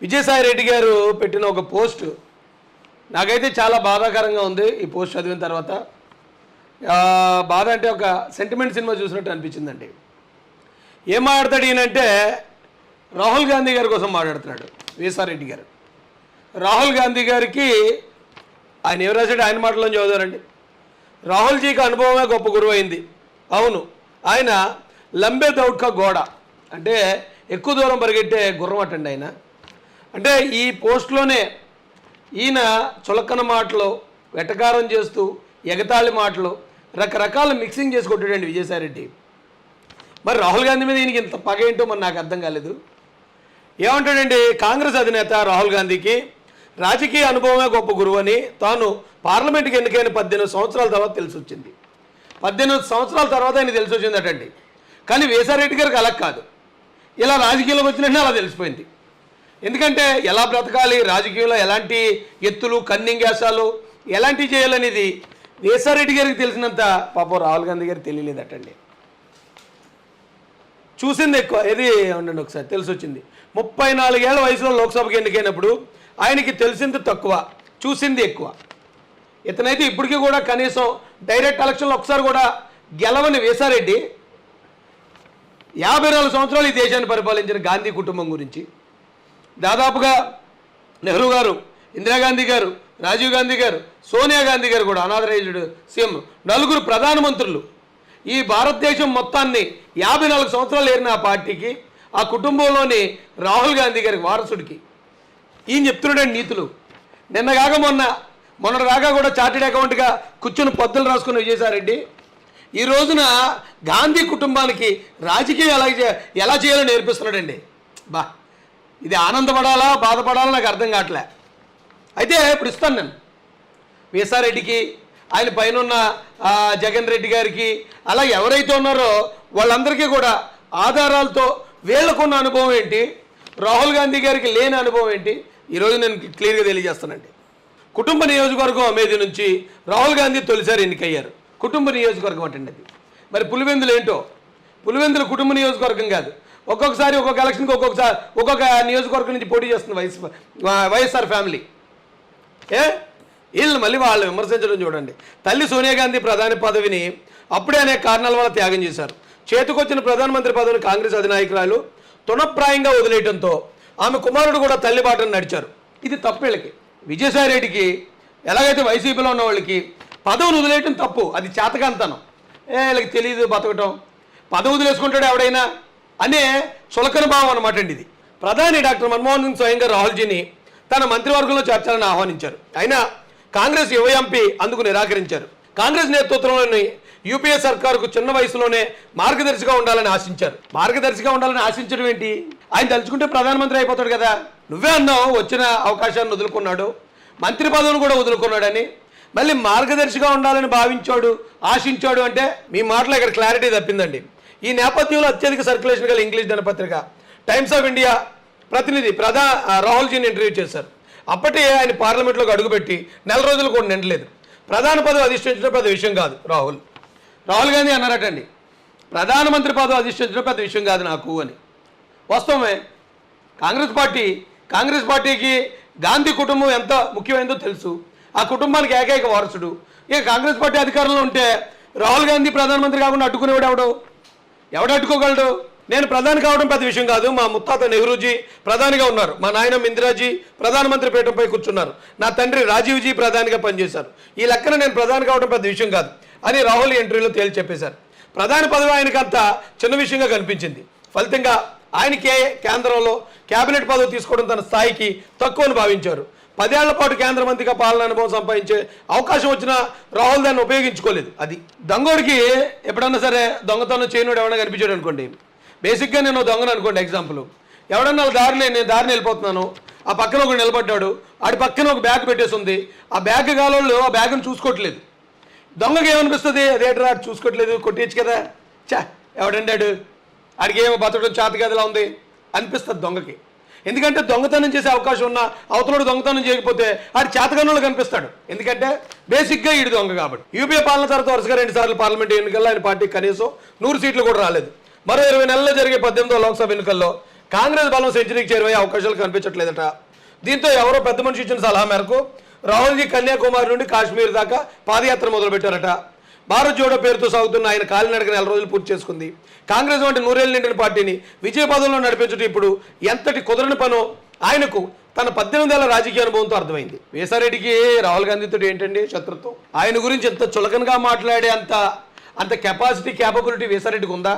విజయసాయి రెడ్డి గారు పెట్టిన ఒక పోస్ట్ నాకైతే చాలా బాధాకరంగా ఉంది. ఈ పోస్ట్ చదివిన తర్వాత బాధ అంటే ఒక సెంటిమెంట్ సినిమా చూసినట్టు అనిపించిందండి. ఏం మాట్లాడతాడు ఈయనంటే రాహుల్ గాంధీ గారి కోసం మాట్లాడుతున్నాడు విజయసాయి రెడ్డి గారు. రాహుల్ గాంధీ గారికి ఆయన ఎవరు రాశాడు, ఆయన మాటల్లో చదువుతారండి. రాహుల్జీకి అనుభవమే గొప్ప గురువు అయింది. అవును, ఆయన లంబే దౌడ్కా గోడ అంటే ఎక్కువ దూరం పరిగెట్టే గుర్రం అటండి ఆయన. అంటే ఈ పోస్ట్లోనే ఈయన చులకన మాటలు, వెటకారం చేస్తూ ఎగతాళి మాటలు రకరకాల మిక్సింగ్ చేసి కొట్టాడండి విజయసాయి రెడ్డి. మరి రాహుల్ గాంధీ మీద ఈయనకి ఇంత పగ ఏంటో మరి నాకు అర్థం కాలేదు. ఏమంటాడండి, కాంగ్రెస్ అధినేత రాహుల్ గాంధీకి రాజకీయ అనుభవమే గొప్ప గురువు అని తాను పార్లమెంట్కి ఎన్నికైన 18 సంవత్సరాల తర్వాత తెలిసి వచ్చింది. 18 సంవత్సరాల తర్వాత ఆయన తెలిసి వచ్చిందటండి. కానీ విజయసాయి రెడ్డి గారికి అలా కాదు, ఇలా రాజకీయంలోకి వచ్చినట్టే అలా తెలిసిపోయింది. ఎందుకంటే ఎలా బ్రతకాలి, రాజకీయంలో ఎలాంటి ఎత్తులు కన్నింగేసాలు ఎలాంటివి చేయాలనేది విజయసాయి రెడ్డి గారికి తెలిసినంత పాపం రాహుల్ గాంధీ గారికి తెలియలేదటండి. చూసింది ఎక్కువ, ఏది ఉండండి ఒకసారి తెలిసి వచ్చింది. 34 ఏళ్ల వయసులో లోక్సభకి ఎన్నికైనప్పుడు ఆయనకి తెలిసింది తక్కువ, చూసింది ఎక్కువ. ఇతనైతే ఇప్పటికీ కూడా కనీసం డైరెక్ట్ ఎలక్షన్లో ఒకసారి కూడా గెలవని విజయసాయి రెడ్డి 54 సంవత్సరాలు ఈ దేశాన్ని పరిపాలించిన గాంధీ కుటుంబం గురించి, దాదాపుగా నెహ్రూ గారు, ఇందిరాగాంధీ గారు, రాజీవ్ గాంధీ గారు, సోనియా గాంధీ గారు కూడా అనాథరైజ్డ్ సీఎం, 4 ప్రధానమంత్రులు, ఈ భారతదేశం మొత్తాన్ని 54 సంవత్సరాలు ఏరిన ఆ పార్టీకి, ఆ కుటుంబంలోని రాహుల్ గాంధీ గారికి వారసుడికి ఈయన చెప్తున్నాడండి నీతులు. నిన్నగాక మొన్నటిదాకా కూడా చార్టెడ్ అకౌంట్గా కూర్చుని పద్దులు రాసుకున్న విజయసాయి రెడ్డి ఈ రోజున గాంధీ కుటుంబానికి రాజకీయం ఎలా చేయాలో నేర్పిస్తున్నాడండి. బా, ఇది ఆనందపడాలా బాధపడాలా నాకు అర్థం కావట్లే. అయితే ఇప్పుడు ఇస్తాను నేను విజయసాయి రెడ్డికి, ఆయన పైన ఉన్న జగన్ రెడ్డి గారికి, అలా ఎవరైతే ఉన్నారో వాళ్ళందరికీ కూడా ఆధారాలతో వీళ్ళకున్న అనుభవం ఏంటి, రాహుల్ గాంధీ గారికి లేని అనుభవం ఏంటి ఈరోజు నేను క్లియర్గా తెలియజేస్తానండి. కుటుంబ నియోజకవర్గం అమేధి నుంచి రాహుల్ గాంధీ తొలిసారి ఎన్నికయ్యారు. కుటుంబ నియోజకవర్గం అంటే అది. మరి పులివెందులు ఏంటో, పులివెందులు కుటుంబ నియోజకవర్గం కాదు. ఒక్కొక్కసారి ఒక్కొక్క ఎలక్షన్కి ఒక్కొక్క నియోజకవర్గం నుంచి పోటీ చేస్తుంది వైఎస్ఆర్ ఫ్యామిలీ. వీళ్ళు మళ్ళీ వాళ్ళు విమర్శించడం చూడండి. తల్లి సోనియా గాంధీ ప్రధాని పదవిని అప్పుడే అనేక కారణాల వల్ల త్యాగం చేశారు. చేతికొచ్చిన ప్రధానమంత్రి పదవిని కాంగ్రెస్ అధినాయకురాలు తునప్రాయంగా వదిలేయడంతో ఆమె కుమారుడు కూడా తల్లి బాటను నడిచారు. ఇది తప్పు వీళ్ళకి. విజయసాయి రెడ్డికి ఎలాగైతే వైసీపీలో ఉన్న వాళ్ళకి పదవిని వదిలేయటం తప్పు, అది చేతకాంతనం. వీళ్ళకి తెలియదు బతకటం, పదవి వదిలేసుకుంటాడు ఎవడైనా అనే చులకన భావం అనమాట అండి ఇది. ప్రధాని డాక్టర్ మన్మోహన్ సింగ్ స్వయంగా రాహుల్జీని తన మంత్రివర్గంలో చేర్చాలని ఆహ్వానించారు. అయినా కాంగ్రెస్ యువ ఎంపీ అందుకు నిరాకరించారు. కాంగ్రెస్ నేతృత్వంలోని యూపీఏ సర్కారుకు చిన్న వయసులోనే మార్గదర్శిగా ఉండాలని ఆశించారు. మార్గదర్శిగా ఉండాలని ఆశించడం ఏంటి, ఆయన తలుచుకుంటే ప్రధానమంత్రి అయిపోతాడు కదా. నువ్వే అన్నావు వచ్చిన అవకాశాన్ని వదులుకున్నాడు, మంత్రి పదవిని కూడా వదులుకున్నాడని. మళ్ళీ మార్గదర్శిగా ఉండాలని భావించాడు, ఆశించాడు అంటే మీ మాటలో ఇక్కడ క్లారిటీ తప్పిందండి. ఈ నేపథ్యంలో అత్యధిక సర్క్యులేషన్ గల ఇంగ్లీష్ దినపత్రిక టైమ్స్ ఆఫ్ ఇండియా ప్రతినిధి రాహుల్జీని ఇంటర్వ్యూ చేశారు. అప్పటి ఆయన పార్లమెంట్లోకి అడుగుపెట్టి 4 రోజులు కూడా నిండలేదు. ప్రధాన పదవి అధిష్ఠించడం పెద్ద విషయం కాదు. రాహుల్ గాంధీ అన్నారటండి, ప్రధానమంత్రి పదవి అధిష్ఠించడం పెద్ద విషయం కాదు నాకు అని. వాస్తవమే. కాంగ్రెస్ పార్టీకి గాంధీ కుటుంబం ఎంత ముఖ్యమైనదో తెలుసు. ఆ కుటుంబానికి ఏకైక వారసుడు. ఇక కాంగ్రెస్ పార్టీ అధికారంలో ఉంటే రాహుల్ గాంధీ ప్రధానమంత్రి కాకుండా అడ్డుకునేవాడు ఎవడు అడ్డుకోగలడు? నేను ప్రధాని కావడం పెద్ద విషయం కాదు. మా ముత్తాత నెహ్రూజీ ప్రధానిగా ఉన్నారు, మా నాయనమ్మ ఇందిరాజీ ప్రధానమంత్రి పీఠంపై కూర్చున్నారు, నా తండ్రి రాజీవ్జీ ప్రధానిగా పనిచేశారు. ఈ లెక్కన నేను ప్రధాని కావడం పెద్ద విషయం కాదు అని రాహుల్ ఇంటర్వ్యూలో తేల్చి చెప్పేశారు. ప్రధాని పదవి ఆయనకు అంత చిన్న విషయంగా కనిపించింది. ఫలితంగా ఆయనకే కేంద్రంలో కేబినెట్ పదవి తీసుకోవడం తన స్థాయికి తక్కువని భావించారు. 10 ఏళ్ల పాటు కేంద్ర మంత్రిగా పాలన అనుభవం సంపాదించే అవకాశం వచ్చినా రాహుల్ దాన్ని ఉపయోగించుకోలేదు. అది దొంగోడికి ఎప్పుడన్నా సరే దొంగతనం చేయనోడు ఎవడన్నా కనిపించాడు అనుకోండి, బేసిక్గా నేను దొంగను అనుకోండి ఎగ్జాంపుల్, ఎవడన్నా నేను దారిని వెళ్ళిపోతున్నాను, ఆ పక్కన ఒకడు నిలబడ్డాడు, ఆడి పక్కన ఒక బ్యాగ్ పెట్టేసి ఉంది, ఆ బ్యాగ్ కాలోళ్ళు ఆ బ్యాగ్ను చూసుకోవట్లేదు. దొంగకి ఏమనిపిస్తుంది, అదేట్రా చూసుకోవట్లేదు కొట్టేయచ్చు కదా, ఎవడండాడు ఆడికి ఏమో బతకడం చేత గదిలా ఉంది అనిపిస్తుంది దొంగకి. ఎందుకంటే దొంగతనం చేసే అవకాశం ఉన్న అవతలోడు దొంగతనం చేయకపోతే ఆడి చేతగానోళ్ళు కనిపిస్తాడు. ఎందుకంటే బేసిక్గా ఈడు దొంగ కాబట్టి. యూపీఏ పాలన తర్వాత వరుసగా 2 సార్లు పార్లమెంట్ ఎన్నికల్లో ఆయన పార్టీకి కనీసం 100 సీట్లు కూడా రాలేదు. మరో 20 నెలల్లో జరిగే 18వ లోక్సభ ఎన్నికల్లో కాంగ్రెస్ బలం సెంచరీకి చేరువయ్యే అవకాశాలు కనిపించట్లేదట. దీంతో ఎవరో పెద్ద మనిషి ఇచ్చిన సలహా మేరకు రాహుల్జీ కన్యాకుమారి నుండి కాశ్మీర్ దాకా పాదయాత్ర మొదలుపెట్టారట. భారత్ జోడో పేరుతో సాగుతున్న ఆయన కాలినడక 4 రోజులు పూర్తి చేసుకుంది. కాంగ్రెస్ వంటి 100 ఏళ్ల నిండిన పార్టీని విజయ పదంలో నడిపించడం ఇప్పుడు ఎంతటి కుదరని పనో ఆయనకు తన 18 ఏళ్ల రాజకీయ అనుభవంతో అర్థమైంది. వేసారెడ్డికి రాహుల్ గాంధీతో ఏంటండి శత్రుత్వం? ఆయన గురించి ఎంత చులకనగా మాట్లాడే అంత కెపాసిటీ క్యాపబిలిటీ వేసారెడ్డికి ఉందా?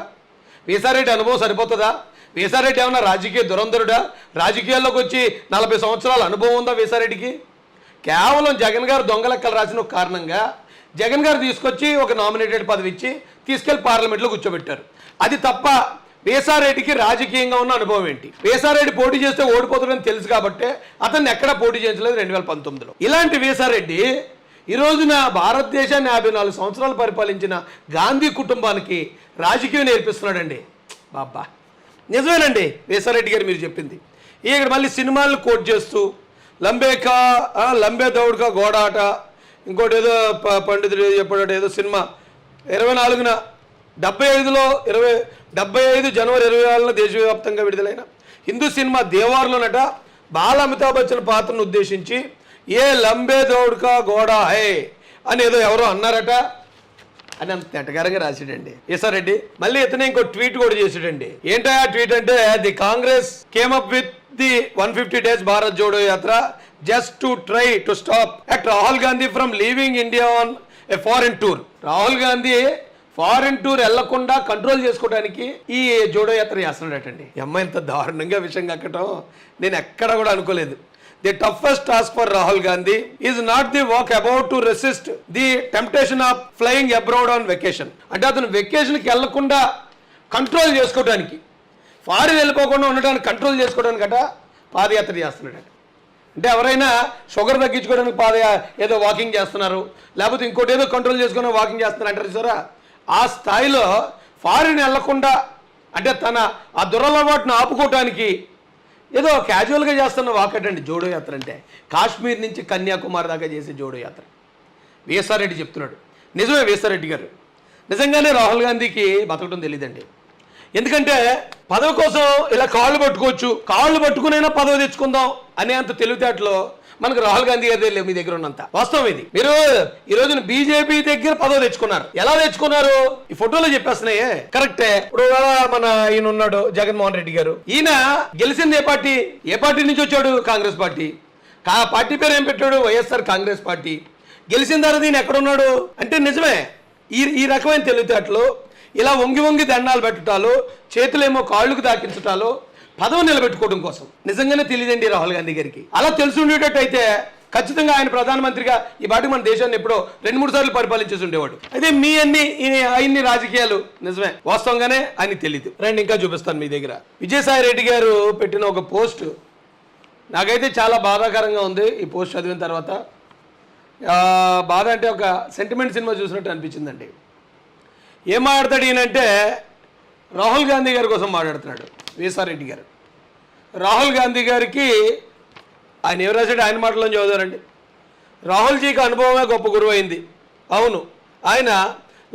వేసారెడ్డి అనుభవం సరిపోతుందా? వేసారెడ్డి ఏమన్నా రాజకీయ దురంధరుడా? రాజకీయాల్లోకి వచ్చి 40 సంవత్సరాల అనుభవం ఉందా వేసారెడ్డికి? కేవలం జగన్ గారు దొంగలెక్కలు రాసిన ఒక కారణంగా జగన్ గారు తీసుకొచ్చి ఒక నామినేటెడ్ పదవి ఇచ్చి తీసుకెళ్లి పార్లమెంట్లో కూర్చోబెట్టారు. అది తప్ప వేసారెడ్డికి రాజకీయంగా ఉన్న అనుభవం ఏంటి? వేసారెడ్డి పోటీ చేస్తే ఓడిపోతాడని తెలుసు కాబట్టి అతన్ని ఎక్కడా పోటీ చేయించలేదు 2019లో. ఇలాంటి వేసారెడ్డి ఈ రోజున భారతదేశాన్ని 54 సంవత్సరాలు పరిపాలించిన గాంధీ కుటుంబానికి రాజకీయం నేర్పిస్తున్నాడండి. బాబా నిజమేనండి వేసారెడ్డి గారు మీరు చెప్పింది. ఇక్కడ మళ్ళీ సినిమాలను కోట్ చేస్తూ లంబే దౌడ్కా గోడాట, ఇంకోటి ఏదో పండితుడు చెప్పాడు ఏదో సినిమా 24న 75 జనవరి 24న దేశవ్యాప్తంగా విడుదలైన హిందూ సినిమా దేవార్లోనట బాల అమితాబ్ బచ్చన్ పాత్రను ఉద్దేశించి ఏ లంబే దౌడ్కా గోడా హే అని ఏదో ఎవరో అన్నారట అని అంత నెట్టగారంగా రాసాడండి వేసారెడ్డి. మళ్ళీ ఇతనే ఇంకో ట్వీట్ కూడా చేసాడండి. ఏంటా ట్వీట్ అంటే the Congress came up with the 150 days Bharat Jodo Yatra just to try to stop at Rahul Gandhi from leaving India on a foreign tour. Rahul Gandhi foreign tour వెళ్లకుండా కంట్రోల్ చేసుకోవడానికి ఈ జోడో యాత్ర చేస్తున్నాడటండి. ఈ అమ్మాయి ఇంత దారుణంగా విషయం కక్కటం నేను ఎక్కడ కూడా అనుకోలేదు. The toughest task for Rahul Gandhi is not the walk about to resist the temptation of flying abroad on vacation. అంటే అతను వెకేషన్కి వెళ్లకుండా కంట్రోల్ చేసుకోవడానికి, ఫారిన్ వెళ్ళిపోకుండా ఉండడానికి కంట్రోల్ చేసుకోవడానికి పాదయాత్ర చేస్తున్నాడు. అంటే ఎవరైనా షుగర్ తగ్గించుకోవడానికి ఏదో వాకింగ్ చేస్తున్నారు, లేకపోతే ఇంకోటి ఏదో కంట్రోల్ చేసుకుని వాకింగ్ చేస్తున్నారు అంటారు చూసారా, ఆ స్థాయిలో ఫారిన్ వెళ్లకుండా అంటే తన ఆ దురలవాటును ఆపుకోవటానికి ఏదో క్యాజువల్గా చేస్తున్న వాకటండి జోడో యాత్ర. అంటే కాశ్మీర్ నుంచి కన్యాకుమారి దాకా చేసే జోడో యాత్ర వేసారెడ్డి చెప్తున్నాడు. నిజమే వేసారెడ్డి గారు, నిజంగానే రాహుల్ గాంధీకి బతకడం తెలియదండి. ఎందుకంటే పదవి కోసం ఇలా కాళ్ళు పట్టుకోవచ్చు, కాళ్ళు పట్టుకునైనా పదవి తెచ్చుకుందాం అనే అంత తెలివితేటలో మనకు రాహుల్ గాంధీ గారి లేవు మీ దగ్గర ఉన్నంత. వాస్తవం ఇది. మీరు ఈ రోజున బీజేపీ దగ్గర పదవి తెచ్చుకున్నారు. ఎలా తెచ్చుకున్నారు? ఈ ఫోటోలో చెప్పేస్తున్నాయే కరెక్టే. ఇప్పుడు మన ఈయన ఉన్నాడు జగన్మోహన్ రెడ్డి గారు, ఈయన గెలిచింది ఏ పార్టీ నుంచి వచ్చాడు? కాంగ్రెస్ పార్టీ. పార్టీ పేరు ఏం పెట్టాడు? వైఎస్ఆర్ కాంగ్రెస్ పార్టీ. గెలిచిన తర్వాత ఈయన ఎక్కడున్నాడు అంటే నిజమే ఈ రకమైన తెలివితేటలు ఇలా వంగి దండాలు పెట్టడాలు, చేతులేమో కాళ్ళకు తాకించటాలు, పదవి నిలబెట్టుకోవడం కోసం నిజంగానే తెలియదండి రాహుల్ గాంధీ గారికి. అలా తెలిసి ఉండేటట్టయితే ఖచ్చితంగా ఆయన ప్రధానమంత్రిగా ఈ పాటికి మన దేశాన్ని ఎప్పుడో 2-3 సార్లు పరిపాలించేసి ఉండేవాడు. అయితే మీ అన్ని రాజకీయాలు నిజమే, వాస్తవంగానే ఆయన తెలియదు. రండి ఇంకా చూపిస్తాను మీ దగ్గర. విజయసాయి రెడ్డి గారు పెట్టిన ఒక పోస్ట్ నాకైతే చాలా బాధాకరంగా ఉంది. ఈ పోస్ట్ చదివిన తర్వాత బాధ అంటే ఒక సెంటిమెంట్ సినిమా చూసినట్టు అనిపించిందండి. ఏం మాట్లాడతాడు ఈయనంటే రాహుల్ గాంధీ గారి కోసం మాట్లాడుతున్నాడు వేసారెడ్డి గారు. రాహుల్ గాంధీ గారికి ఆయన ఏం రాశాడు ఆయన మాటల్లో చదువుతారండి. రాహుల్జీకి అనుభవమే గొప్ప గురువు అయింది. అవును, ఆయన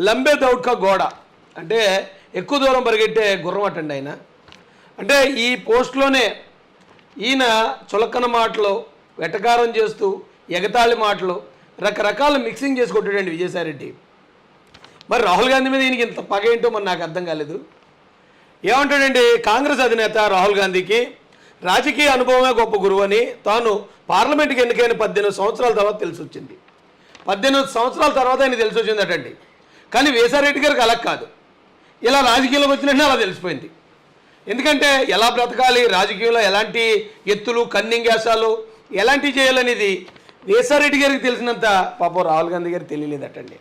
లంబే దౌడ్కా గోడ అంటే ఎక్కువ దూరం పరిగెట్టే గుర్రం అటండి ఆయన. అంటే ఈ పోస్ట్లోనే ఈయన చులకన మాటలు, వెటకారం చేస్తూ ఎగతాళి మాటలు రకరకాల మిక్సింగ్ చేసి కొట్టాడండి విజయసాయిరెడ్డి. మరి రాహుల్ గాంధీ మీద ఈయనకి ఇంత పగ ఏంటో మరి నాకు అర్థం కాలేదు. ఏమంటాడండి, కాంగ్రెస్ అధినేత రాహుల్ గాంధీకి రాజకీయ అనుభవమే గొప్ప గురువు అని తాను పార్లమెంట్కి ఎన్నికైన 18 సంవత్సరాల తర్వాత తెలిసి వచ్చింది. 18 సంవత్సరాల తర్వాత ఆయన తెలిసి వచ్చింది అటండి. కానీ వేసారెడ్డి గారికి అలా కాదు, ఇలా రాజకీయంలోకి వచ్చినట్టే అలా తెలిసిపోయింది. ఎందుకంటే ఎలా బ్రతకాలి, రాజకీయంలో ఎలాంటి ఎత్తులు కన్నింగేసాలు ఎలాంటివి చేయాలనేది వేసారెడ్డి గారికి తెలిసినంత పాపం రాహుల్ గాంధీ గారికి తెలియలేదటండి.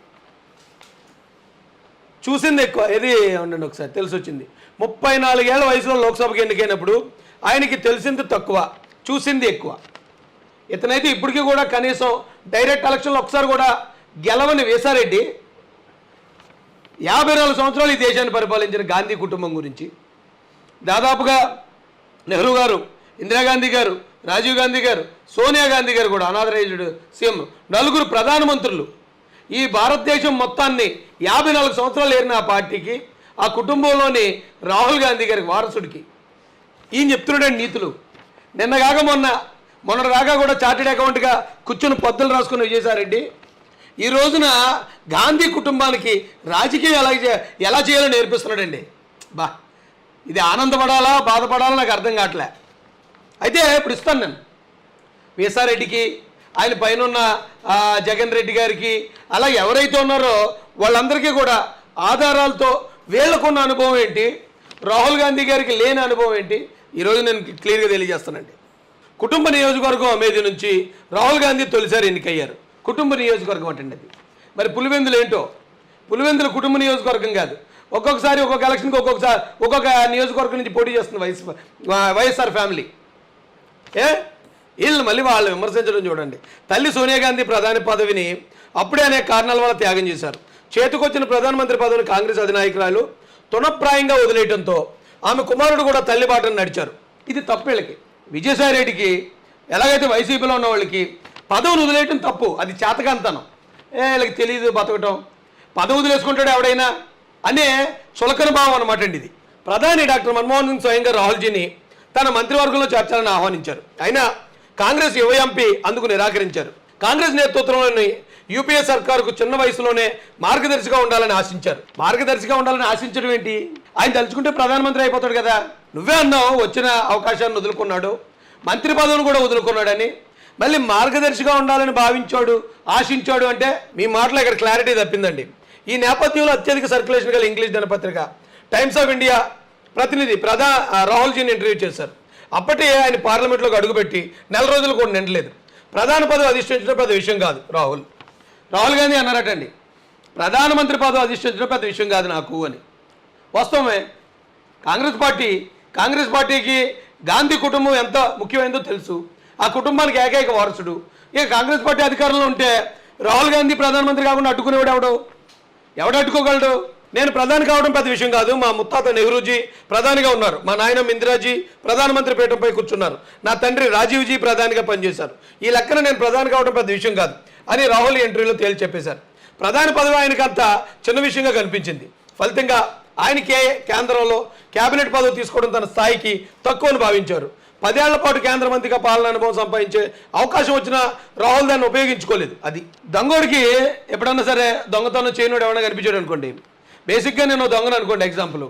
చూసింది ఎక్కువ, ఏది ఉండండి ఒకసారి తెలిసి వచ్చింది. 34 ఏళ్ల వయసులో లోక్సభకి ఎన్నికైనప్పుడు ఆయనకి తెలిసింది తక్కువ, చూసింది ఎక్కువ. ఇతనైతే ఇప్పటికీ కూడా కనీసం డైరెక్ట్ ఎలక్షన్లో ఒకసారి కూడా గెలవని వేసారెడ్డి 54 సంవత్సరాలు ఈ దేశాన్ని పరిపాలించిన గాంధీ కుటుంబం గురించి దాదాపుగా నెహ్రూ గారు, ఇందిరాగాంధీ గారు, రాజీవ్ గాంధీ గారు, సోనియా గాంధీ గారు కూడా అనాథరైజ్డ్ సీఎం, 4 ప్రధానమంత్రులు, ఈ భారతదేశం మొత్తాన్ని 54 సంవత్సరాలు ఏరిన ఆ పార్టీకి, ఆ కుటుంబంలోని రాహుల్ గాంధీ గారికి వారసుడికి ఈయన చెప్తున్నాడండి నీతులు. నిన్నగాక మొన్నటిదాకా కూడా చార్టెడ్ అకౌంట్గా కూర్చొని పద్దులు రాసుకుని విజయసాయిరెడ్డి ఈ రోజున గాంధీ కుటుంబానికి రాజకీయం ఎలా చేయాలో నేర్పిస్తున్నాడండి. ఇది ఆనందపడాలా బాధపడాలా నాకు అర్థం కావట్లే. అయితే ఇప్పుడు ఇస్తాను నేను వీసారెడ్డికి, ఆయన పైన ఉన్న జగన్ రెడ్డి గారికి, అలా ఎవరైతే ఉన్నారో వాళ్ళందరికీ కూడా ఆధారాలతో వీళ్ళకున్న అనుభవం ఏంటి, రాహుల్ గాంధీ గారికి లేని అనుభవం ఏంటి ఈరోజు నేను క్లియర్గా తెలియజేస్తానండి. కుటుంబ నియోజకవర్గం అమేధి నుంచి రాహుల్ గాంధీ తొలిసారి ఎన్నికయ్యారు. కుటుంబ నియోజకవర్గం అంటే అది. మరి పులివెందులు ఏంటో, పులివెందులు కుటుంబ నియోజకవర్గం కాదు. ఒక్కొక్కసారి ఒక్కొక్క ఎలక్షన్కి ఒక్కొక్క నియోజకవర్గం నుంచి పోటీ చేస్తుంది వైఎస్ఆర్ ఫ్యామిలీ. వీళ్ళు మళ్ళీ వాళ్ళు విమర్శించడం చూడండి. తల్లి సోనియా గాంధీ ప్రధాని పదవిని అప్పుడే అనేక కారణాల వల్ల త్యాగం చేశారు. చేతికొచ్చిన ప్రధానమంత్రి పదవిని కాంగ్రెస్ అధినాయకురాలు తునప్రాయంగా వదిలేయడంతో ఆమె కుమారుడు కూడా తల్లి బాటను నడిచారు. ఇది తప్పేళ్ళకి. విజయసాయిరెడ్డికి ఎలాగైతే వైసీపీలో ఉన్న వాళ్ళకి పదవిని వదిలేయటం తప్పు, అది చేతకంతనం. వీళ్ళకి తెలియదు బతకటం, పదవి వదిలేసుకుంటాడు ఎవడైనా అనే చులకన భావం అనమాట అండి ఇది. ప్రధాని డాక్టర్ మన్మోహన్ సింగ్ స్వయంగా రాహుల్జీని తన మంత్రివర్గంలో చేర్చాలని ఆహ్వానించారు. అయినా కాంగ్రెస్ యువ ఎంపీ అందుకు నిరాకరించారు. కాంగ్రెస్ నేతృత్వంలోని యూపీఏ సర్కారుకు చిన్న వయసులోనే మార్గదర్శిగా ఉండాలని ఆశించారు. మార్గదర్శిగా ఉండాలని ఆశించడం ఏంటి? ఆయన తలుచుకుంటే ప్రధానమంత్రి అయిపోతాడు కదా. నువ్వే అన్నావు వచ్చిన అవకాశాన్ని వదులుకున్నాడు, మంత్రి పదవిని కూడా వదులుకున్నాడని. మళ్ళీ మార్గదర్శిగా ఉండాలని భావించాడు, ఆశించాడు అంటే మీ మాటలో ఇక్కడ క్లారిటీ తప్పిందండి. ఈ నేపథ్యంలో అత్యధిక సర్క్యులేషన్ గల ఇంగ్లీష్ దినపత్రిక టైమ్స్ ఆఫ్ ఇండియా ప్రతినిధి రాహుల్జీని ఇంటర్వ్యూ చేశారు. అప్పటి ఆయన పార్లమెంట్లోకి అడుగుపెట్టి నెల రోజులు కూడా నిండలేదు. ప్రధాన పదవి అధిష్ఠించడం పెద్ద విషయం కాదు. రాహుల్ గాంధీ అన్నారటండి, ప్రధానమంత్రి పదవి అధిష్ఠించడం పెద్ద విషయం కాదు నాకు అని. వాస్తవమే. కాంగ్రెస్ పార్టీకి గాంధీ కుటుంబం ఎంత ముఖ్యమైనదో తెలుసు. ఆ కుటుంబానికి ఏకైక వారసుడు. ఇక కాంగ్రెస్ పార్టీ అధికారంలో ఉంటే రాహుల్ గాంధీ ప్రధానమంత్రి కాకుండా అడ్డుకునేవాడు ఎవడు అడ్డుకోగలడు? నేను ప్రధాని కావడం పెద్ద విషయం కాదు. మా ముత్తాత నెహ్రూజీ ప్రధానిగా ఉన్నారు, మా నాయనమ్మ ఇందిరాజీ ప్రధానమంత్రి పీఠంపై కూర్చున్నారు, నా తండ్రి రాజీవ్జీ ప్రధానిగా పనిచేశారు. ఈ లెక్కన నేను ప్రధాని కావడం పెద్ద విషయం కాదు అని రాహుల్ ఇంటర్వ్యూలో తేల్చి చెప్పేశారు. ప్రధాని పదవి ఆయనకు అంత చిన్న విషయంగా కనిపించింది. ఫలితంగా ఆయనకే కేంద్రంలో కేబినెట్ పదవి తీసుకోవడం తన స్థాయికి తక్కువని భావించారు. 10 ఏళ్ల పాటు కేంద్ర మంత్రిగా పాలన అనుభవం సంపాదించే అవకాశం వచ్చినా రాహుల్ దాన్ని ఉపయోగించుకోలేదు. అది దొంగోడికి ఎప్పుడన్నా సరే దొంగతనం చేయనోడు ఎవడన్నా కనిపించాడు అనుకోండి, బేసిక్గా నేను దొంగను అనుకోండి ఎగ్జాంపుల్,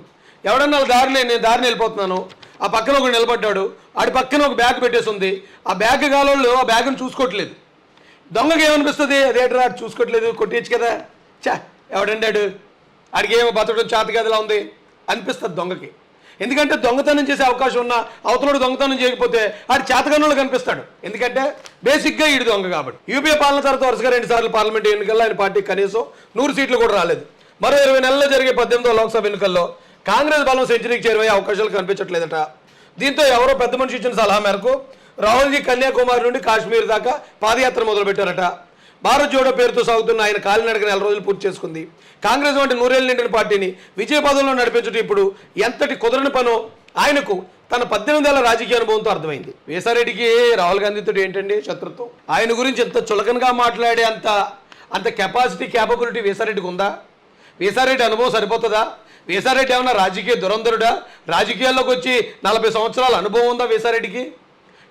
ఎవడన్నా నేను దారిని వెళ్ళిపోతున్నాను, ఆ పక్కన ఒకడు నిలబడ్డాడు, ఆడి పక్కన ఒక బ్యాగ్ పెట్టేసి ఉంది, ఆ బ్యాగ్ కాలోళ్ళు ఆ బ్యాగ్ను చూసుకోవట్లేదు. దొంగకి ఏమనిపిస్తుంది? అదేట్రా ఆడు చూసుకోవట్లేదు, కొట్టేయచ్చు కదా, ఎవడండాడు ఆడికి ఏమో బతకడం చేత కదలా ఉంది అనిపిస్తుంది దొంగకి. ఎందుకంటే దొంగతనం చేసే అవకాశం ఉన్న అవతలోడు దొంగతనం చేయకపోతే ఆడి చేతకన్నులు కనిపిస్తాడు. ఎందుకంటే బేసిక్గా ఈడు దొంగ కాబట్టి. యూపీఏ పాలన తర్వాత వరుసగా 2 సార్లు పార్లమెంట్ ఎన్నికల్లో ఆయన పార్టీకి కనీసం 100 సీట్లు కూడా రాలేదు. మరో 20 నెలల్లో జరిగే 18వ లోక్సభ ఎన్నికల్లో కాంగ్రెస్ బలం సెంచరీకి చేరువయ్యే అవకాశాలు కనిపించట్లేదట. దీంతో ఎవరో పెద్ద మనిషి ఇచ్చిన సలహా మేరకు రాహుల్జీ కన్యాకుమారి నుండి కాశ్మీర్ దాకా పాదయాత్ర మొదలుపెట్టారట. భారత్ జోడో పేరుతో సాగుతున్న ఆయన కాలినడక 4 రోజులు పూర్తి చేసుకుంది. కాంగ్రెస్ వంటి 100 ఏళ్ళు నిండిన పార్టీని విజయ పదంలో నడిపించడం ఇప్పుడు ఎంతటి కుదరని పనో ఆయనకు తన 18 ఏళ్ల రాజకీయ అనుభవంతో అర్థమైంది. వీసారెడ్డికి రాహుల్ గాంధీతో ఏంటండి శత్రుత్వం? ఆయన గురించి ఎంత చులకనగా మాట్లాడే అంత క్యాపబిలిటీ వీసారెడ్డికి ఉందా? వీసారెడ్డి అనుభవం సరిపోతుందా? వీసారెడ్డి ఏమన్నా రాజకీయ దురంధరుడా? రాజకీయాల్లోకి వచ్చి 40 సంవత్సరాల అనుభవం ఉందా వీసారెడ్డికి?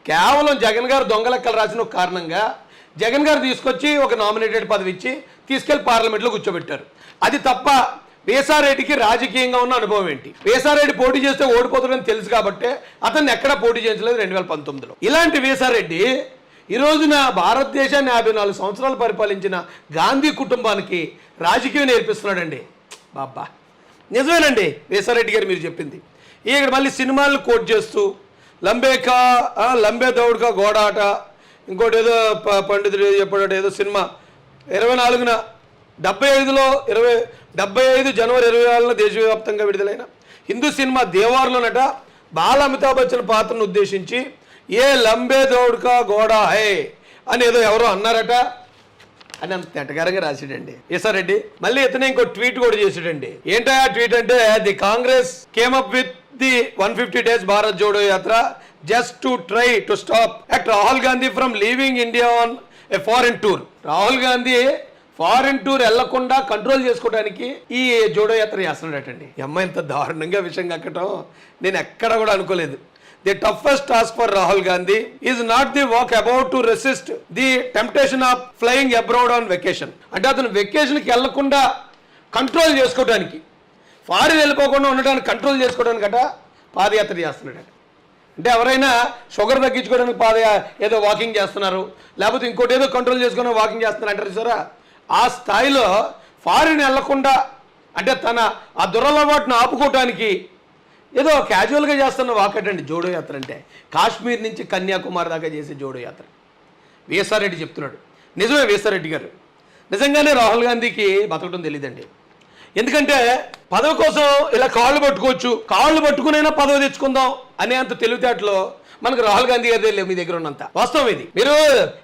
కేవలం జగన్ గారు దొంగ లెక్కలు రాసిన ఒక కారణంగా జగన్ గారు తీసుకొచ్చి ఒక నామినేటెడ్ పదవి ఇచ్చి తీసుకెళ్లి పార్లమెంట్లో కూర్చోబెట్టారు. అది తప్ప వీసారెడ్డికి రాజకీయంగా ఉన్న అనుభవం ఏంటి? వీసారెడ్డి పోటీ చేస్తే ఓడిపోతాడని తెలుసు కాబట్టి అతన్ని ఎక్కడా పోటీ చేయించలేదు 2019లో. ఇలాంటి వీసారెడ్డి ఈ రోజున భారతదేశాన్ని 54 సంవత్సరాలు పరిపాలించిన గాంధీ కుటుంబానికి రాజకీయం నేర్పిస్తున్నాడండి. బాబా నిజమేనండి వీసారెడ్డి గారు మీరు చెప్పింది. ఇక్కడ మళ్ళీ సినిమాలను కోట్ చేస్తూ లంబే దౌడ్కా గోడాట, ఇంకోటి ఏదో పండితుడు చెప్పాడు ఏదో సినిమా 24న 75 జనవరి 24న దేశవ్యాప్తంగా విడుదలైన హిందూ సినిమా దేవార్లోనట బాల అమితాబ్ బచ్చన్ పాత్రను ఉద్దేశించి ఏ లంబే దౌడ్కా గోడా హే అని ఏదో ఎవరో అన్నారట అని అంత నెట్టగారంగా రాశాడండి వీసారెడ్డి. మళ్ళీ ఇతనే ఇంకో ట్వీట్ కూడా చేసాడండి. ఏంటా ట్వీట్ అంటే, the Congress came up with the 150 days Bharat Jodo Yatra just to try to stop Rahul Gandhi from leaving India on a foreign tour. Rahul Gandhi foreign tour వెళ్లకుండా కంట్రోల్ చేసుకోవడానికి ఈ జోడో యాత్ర చేస్తున్నాడటండి. అమ్మాయి ఇంత దారుణంగా విషయం కక్కటం నేను ఎక్కడ కూడా అనుకోలేదు. The toughest task for Rahul Gandhi is not the walk about to resist the temptation of flying abroad on vacation. అంటే అతను వెకేషన్కి వెళ్లకుండా కంట్రోల్ చేసుకోవడానికి, ఫారిన్ వెళ్ళిపోకుండా ఉండడానికి కంట్రోల్ చేసుకోవడానికి పాదయాత్ర చేస్తున్నాడు. అంటే ఎవరైనా షుగర్ తగ్గించుకోవడానికి ఏదో వాకింగ్ చేస్తున్నారు, లేకపోతే ఇంకోటి ఏదో కంట్రోల్ చేసుకుని వాకింగ్ చేస్తున్నారు అంటారు చూసారా, ఆ స్థాయిలో ఫారిన్ వెళ్లకుండా అంటే తన ఆ దురలవాటును ఆపుకోవటానికి ఏదో క్యాజువల్గా చేస్తున్న వాకట్ అండి జోడో యాత్ర. అంటే కాశ్మీర్ నుంచి కన్యాకుమారి దాకా చేసే జోడో యాత్ర. విఎస్ఆర్ రెడ్డి చెప్తున్నాడు. నిజమే విఎస్ఆర్ రెడ్డి గారు, నిజంగానే రాహుల్ గాంధీకి బతకడం తెలియదండి. ఎందుకంటే పదవి కోసం ఇలా కాళ్ళు పట్టుకోవచ్చు, కాళ్ళు పట్టుకునైనా పదవి తెచ్చుకుందాం అనే అంత తెలివితేటలో మనకు రాహుల్ గాంధీ గారి లేవు మీ దగ్గర ఉన్నంత. వాస్తవం ఇది. మీరు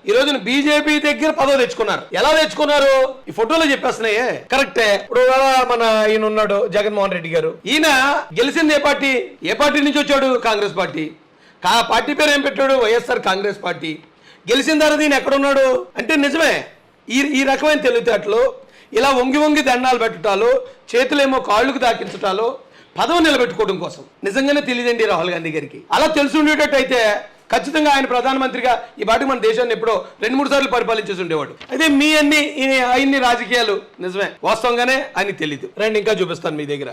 ఈ రోజున బీజేపీ దగ్గర పదవి తెచ్చుకున్నారు. ఎలా తెచ్చుకున్నారు? ఈ ఫోటోలో చెప్పేస్తున్నాయే కరెక్టే. ఇప్పుడు మన ఈయన ఉన్నాడు జగన్మోహన్ రెడ్డి గారు, ఈయన గెలిచింది ఏ పార్టీ నుంచి వచ్చాడు? కాంగ్రెస్ పార్టీ. పార్టీ పేరు ఏం పెట్టాడు? వైఎస్ఆర్ కాంగ్రెస్ పార్టీ. గెలిచిన తర్వాత ఈయన ఎక్కడున్నాడు అంటే నిజమే ఈ రకమైన తెలివితేటలు, ఇలా వంగి వంగి దండాలు పెట్టడాలు, చేతులేమో కాళ్ళకు దాకించటాలు, పదవి నిలబెట్టుకోవడం కోసం నిజంగానే తెలియదండి రాహుల్ గాంధీ గారికి. అలా తెలిసి ఉండేటట్టు అయితే ఖచ్చితంగా ఆయన ప్రధానమంత్రిగా ఈ పాటికి మన దేశాన్ని ఎప్పుడో 2-3 సార్లు పరిపాలించేసి ఉండేవాడు. అయితే మీ అన్ని రాజకీయాలు నిజమే, వాస్తవంగానే ఆయనకి తెలీదు. రండి ఇంకా చూపిస్తాను మీ దగ్గర.